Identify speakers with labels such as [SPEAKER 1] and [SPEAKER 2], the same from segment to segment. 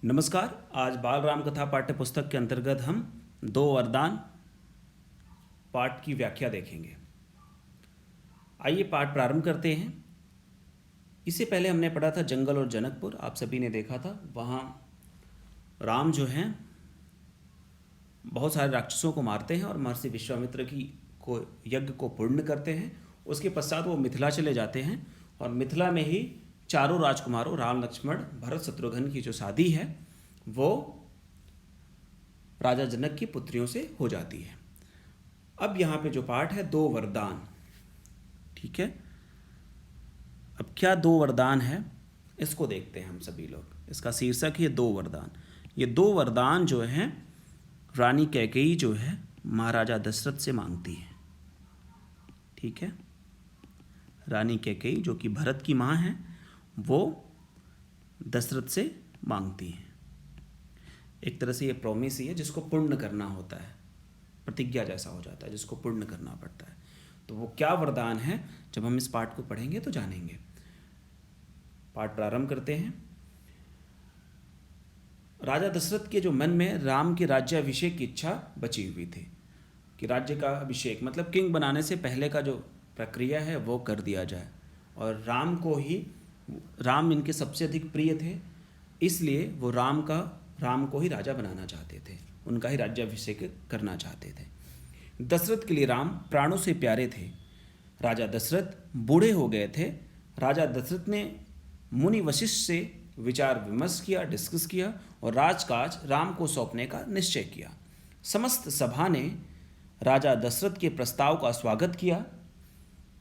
[SPEAKER 1] नमस्कार। आज बाल राम कथा पाठ्य पुस्तक के अंतर्गत हम दो वरदान पाठ की व्याख्या देखेंगे। आइए पाठ प्रारंभ करते हैं। इससे पहले हमने पढ़ा था जंगल और जनकपुर, आप सभी ने देखा था। वहाँ राम जो हैं बहुत सारे राक्षसों को मारते हैं और महर्षि विश्वामित्र की को यज्ञ को पूर्ण करते हैं। उसके पश्चात वो मिथिला चले जाते हैं और मिथिला में ही चारों राजकुमारों राम लक्ष्मण भरत शत्रुघ्न की जो शादी है वो राजा जनक की पुत्रियों से हो जाती है। अब यहाँ पे जो पाठ है दो वरदान, ठीक है। अब क्या दो वरदान है इसको देखते हैं हम सभी लोग। इसका शीर्षक है दो वरदान। ये दो वरदान जो हैं रानी कैकेयी जो है महाराजा दशरथ से मांगती है, ठीक है। रानी कैकेयी जो कि भरत की माँ है वो दशरथ से मांगती है। एक तरह से ये प्रॉमिस ही है जिसको पूर्ण करना होता है, प्रतिज्ञा जैसा हो जाता है जिसको पूर्ण करना पड़ता है। तो वो क्या वरदान है जब हम इस पाठ को पढ़ेंगे तो जानेंगे। पाठ प्रारंभ करते हैं। राजा दशरथ के जो मन में राम के राज्याभिषेक की इच्छा बची हुई थी कि राज्य का अभिषेक मतलब किंग बनाने से पहले का जो प्रक्रिया है वो कर दिया जाए, और राम इनके सबसे अधिक प्रिय थे, इसलिए वो राम को ही राजा बनाना चाहते थे, उनका ही राज्याभिषेक करना चाहते थे। दशरथ के लिए राम प्राणों से प्यारे थे। राजा दशरथ बूढ़े हो गए थे। राजा दशरथ ने मुनि वशिष्ठ से विचार विमर्श किया, डिस्कस किया और राजकाज राम को सौंपने का निश्चय किया। समस्त सभा ने राजा दशरथ के प्रस्ताव का स्वागत किया।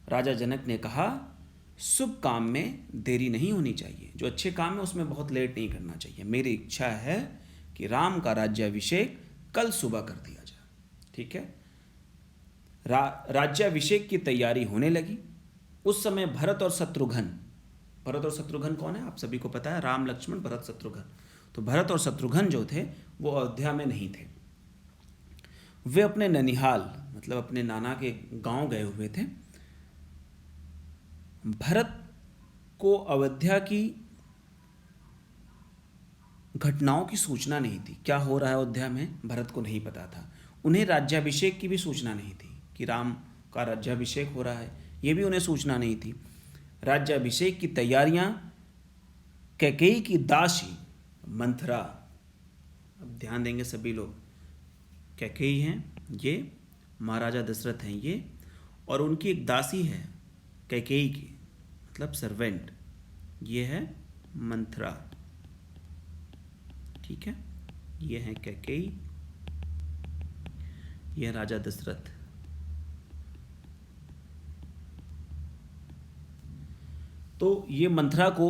[SPEAKER 1] राजा जनक ने कहा, शुभ काम में देरी नहीं होनी चाहिए, जो अच्छे काम है उसमें बहुत लेट नहीं करना चाहिए। मेरी इच्छा है कि राम का राज्याभिषेक कल सुबह कर दिया जाए, ठीक है। राज्याभिषेक की तैयारी होने लगी। उस समय भरत और शत्रुघ्न कौन है आप सभी को पता है, राम लक्ष्मण भरत शत्रुघ्न। तो भरत और शत्रुघ्न जो थे वो अयोध्या में नहीं थे, वे अपने ननिहाल मतलब अपने नाना के गांव गए हुए थे। भरत को अयोध्या की घटनाओं की सूचना नहीं थी, क्या हो रहा है अयोध्या में भरत को नहीं पता था। उन्हें राज्याभिषेक की भी सूचना नहीं थी कि राम का राज्याभिषेक हो रहा है, ये भी उन्हें सूचना नहीं थी। राज्याभिषेक की तैयारियां कैकेयी की दासी मंथरा, अब ध्यान देंगे सभी लोग, कैकेयी हैं ये, महाराजा दशरथ हैं ये, और उनकी एक दासी है कैकेयी की मतलब सर्वेंट, ये है मंथरा, ठीक है। ये है कैकेयी, ये है राजा दशरथ। तो ये मंथरा को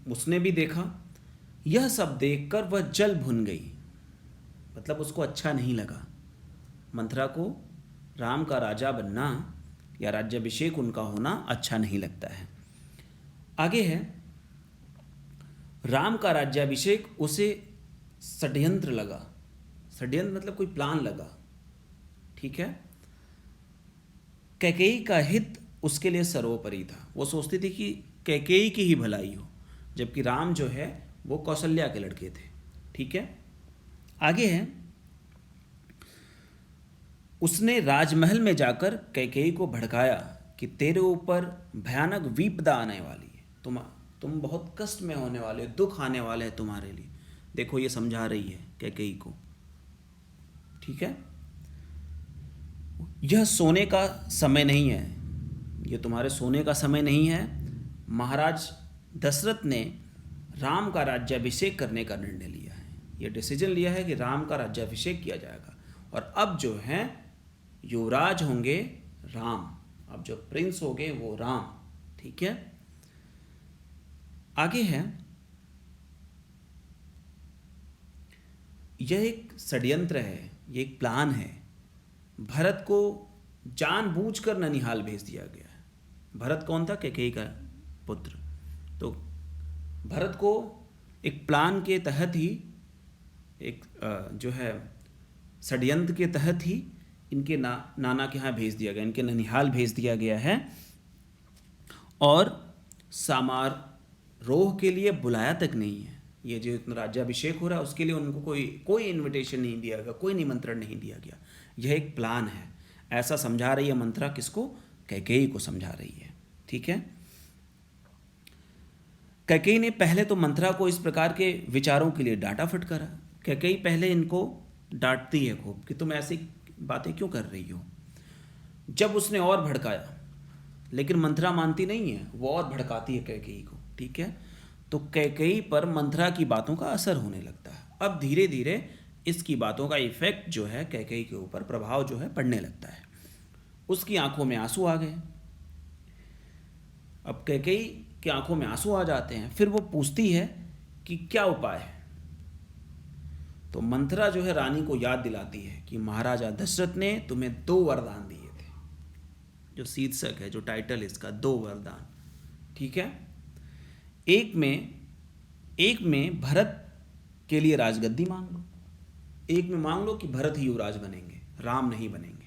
[SPEAKER 1] उसने भी देखा। यह सब देखकर वह जल भुन गई, मतलब उसको अच्छा नहीं लगा। मंथरा को राम का राजा बनना या राज्याभिषेक उनका होना अच्छा नहीं लगता है। आगे है, राम का राज्याभिषेक उसे षड्यंत्र लगा। षड्यंत्र मतलब कोई प्लान लगा, ठीक है। कैकेयी का हित उसके लिए सर्वोपरि था। वो सोचती थी कि कैकेयी की ही भलाई हो, जबकि राम जो है वो कौशल्या के लड़के थे, ठीक है। आगे है, उसने राजमहल में जाकर कैकेयी को भड़काया कि तेरे ऊपर भयानक विपदा आने वाली है, तुम बहुत कष्ट में होने वाले, दुख आने वाले हैं तुम्हारे लिए। देखो ये समझा रही है कैकेयी को, ठीक है। यह सोने का समय नहीं है, ये तुम्हारे सोने का समय नहीं है। महाराज दशरथ ने राम का राज्याभिषेक करने का निर्णय लिया है, ये डिसीजन लिया है कि राम का राज्याभिषेक किया जाएगा, और अब जो है युवराज होंगे राम, अब जो प्रिंस होंगे वो राम, ठीक है। आगे है, यह एक षड्यंत्र है, ये एक प्लान है। भरत को जानबूझकर ननिहाल भेज दिया गया है। भरत कौन था? कैकेयी का पुत्र। तो भरत को एक प्लान के तहत ही, एक जो है षड्यंत्र के तहत ही इनके नाना के यहाँ भेज दिया गया, इनके ननिहाल भेज दिया गया है, और समारोह के लिए बुलाया तक नहीं है। ये जो राज्याभिषेक हो रहा है उसके लिए उनको कोई इनविटेशन नहीं दिया गया, कोई निमंत्रण नहीं दिया गया। यह एक प्लान है, ऐसा समझा रही है मंत्रा। किसको? कैकेयी को समझा रही है। ठीक है। कैकेयी ने पहले तो मंत्रा को इस प्रकार के विचारों के लिए डांटा फटकारा। कैकेयी पहले इनको डांटती है खूब कि तुम ऐसी बातें क्यों कर रही हो। जब उसने और भड़काया, लेकिन मंत्रा मानती नहीं है, वो और भड़काती है कैकेयी को। ठीक है। तो कैकेयी पर मंत्रा की बातों का असर होने लगता है। अब धीरे धीरे इसकी बातों का इफेक्ट जो है कैकेयी के ऊपर, प्रभाव जो है पड़ने लगता है। उसकी आंखों में आंसू आ गए। अब कैकेयी की आंखों में आंसू आ जाते हैं। फिर वो पूछती है कि क्या उपाय है। तो मंत्रा जो है रानी को याद दिलाती है कि महाराजा दशरथ ने तुम्हें 2 वरदान दिए थे। जो शीर्षक है, जो टाइटल इसका, 2 वरदान। ठीक है। एक में भरत के लिए राजगद्दी मांग लो। एक में मांग लो कि भरत ही युवराज बनेंगे, राम नहीं बनेंगे।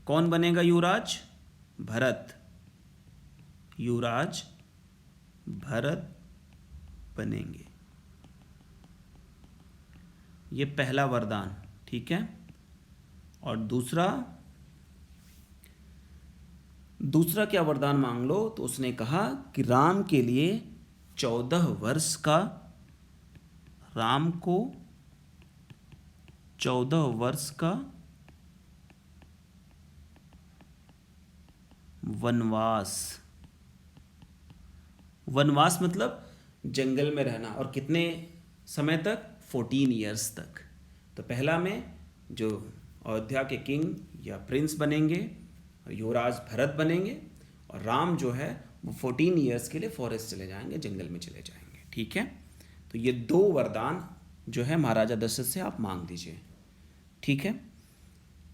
[SPEAKER 1] कौन बनेगा युवराज? भरत। युवराज भरत बनेंगे। ये पहला वरदान। ठीक है। और दूसरा क्या वरदान मांग लो? तो उसने कहा कि राम के लिए 14 वर्ष का, राम को 14 वर्ष का वनवास। वनवास मतलब जंगल में रहना। और कितने समय तक? 14 ईयर्स तक। तो पहला में जो अयोध्या के किंग या प्रिंस बनेंगे, युवराज भरत बनेंगे, और राम जो है वो 14 ईयर्स के लिए फॉरेस्ट चले जाएंगे, जंगल में चले जाएंगे। ठीक है। तो ये 2 वरदान जो है महाराजा दशरथ से आप मांग दीजिए। ठीक है।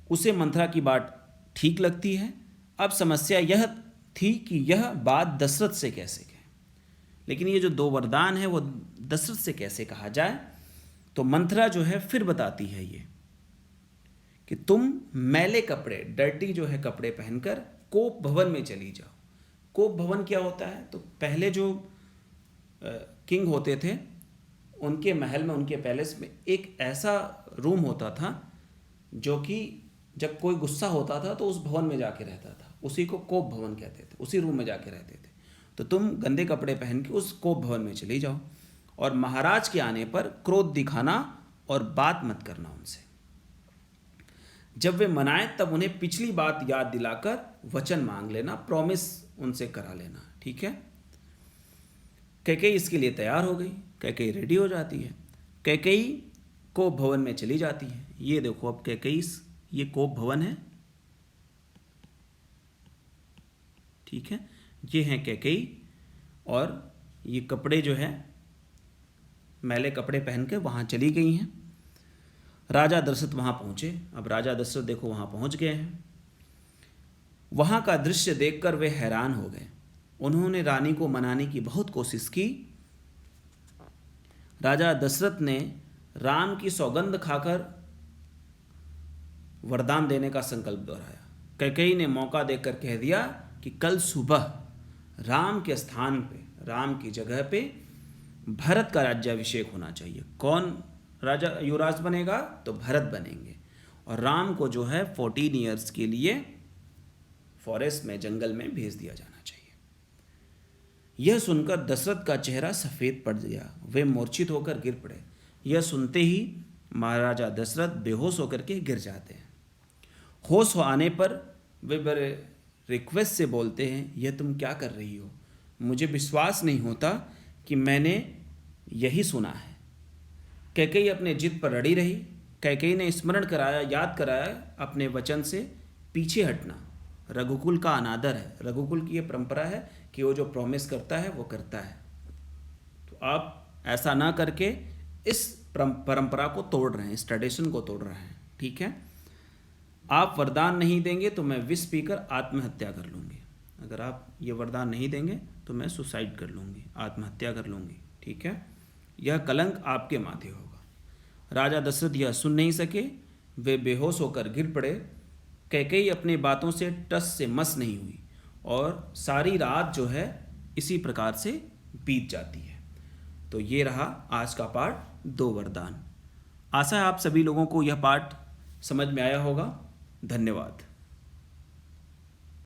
[SPEAKER 1] उसे मंत्रा की बात ठीक लगती है। अब समस्या यह थी कि यह बात दशरथ से कैसे कहें। लेकिन ये जो 2 वरदान है वो दशरथ से कैसे कहा जाए। तो मंत्रा जो है फिर बताती है ये कि तुम मैले कपड़े, डर्टी जो है कपड़े पहनकर कोप भवन में चली जाओ। कोप भवन क्या होता है? तो पहले जो किंग होते थे उनके महल में, उनके पैलेस में एक ऐसा रूम होता था जो कि जब कोई गुस्सा होता था तो उस भवन में जाके रहता था। उसी को कोप भवन कहते थे। उसी रूम में जाके रहते थे। तो तुम गंदे कपड़े पहन के उस कोप भवन में चली जाओ, और महाराज के आने पर क्रोध दिखाना और बात मत करना उनसे। जब वे मनाएं तब उन्हें पिछली बात याद दिलाकर वचन मांग लेना, प्रॉमिस उनसे करा लेना। ठीक है। कैकेयी इसके लिए तैयार हो गई। कैकेयी रेडी हो जाती है। कैकेयी कोप भवन में चली जाती है। ये देखो, अब कैकेयी, ये कोप भवन है। ठीक है। ये हैं कैकेयी, और ये कपड़े जो है मैले कपड़े पहन के वहाँ चली गई हैं। राजा दशरथ वहाँ पहुँचे। अब राजा दशरथ देखो वहाँ पहुँच गए हैं। वहाँ का दृश्य देखकर वे हैरान हो गए। उन्होंने रानी को मनाने की बहुत कोशिश की। राजा दशरथ ने राम की सौगंध खाकर वरदान देने का संकल्प दोहराया। कैकेयी ने मौका देकर कह दिया कि कल सुबह राम के स्थान पे, राम की जगह पे भरत का राज्याभिषेक होना चाहिए। कौन राजा युवराज बनेगा? तो भरत बनेंगे। और राम को जो है 14 ईयर्स के लिए फॉरेस्ट में, जंगल में भेज दिया जाना चाहिए। यह सुनकर दशरथ का चेहरा सफ़ेद पड़ गया। वे मूर्छित होकर गिर पड़े। यह सुनते ही महाराजा दशरथ बेहोश होकर के गिर जाते हैं। होश आने पर वे बड़े रिक्वेस्ट से बोलते हैं, यह तुम क्या कर रही हो? मुझे विश्वास नहीं होता कि मैंने यही सुना है। कैकेयी अपने जिद पर अड़ी रही। कैकेयी ने स्मरण कराया, याद कराया अपने वचन से पीछे हटना रघुकुल का अनादर है। रघुकुल की ये परंपरा है कि वो जो प्रॉमिस करता है वो करता है। तो आप ऐसा ना करके इस परंपरा को तोड़ रहे हैं, इस ट्रेडिशन को तोड़ रहे हैं। ठीक है। आप वरदान नहीं देंगे तो मैं विष पीकर आत्महत्या कर लूँगी। अगर आप ये वरदान नहीं देंगे तो मैं सुसाइड कर लूँगी, आत्महत्या कर लूँगी। ठीक है। यह कलंक आपके माथे होगा। राजा दशरथ यह सुन नहीं सके। वे बेहोश होकर गिर पड़े। कैकेयी अपनी बातों से टस से मस नहीं हुई और सारी रात जो है इसी प्रकार से बीत जाती है। तो ये रहा आज का पाठ 2 वरदान। आशा है आप सभी लोगों को यह पाठ समझ में आया होगा। धन्यवाद।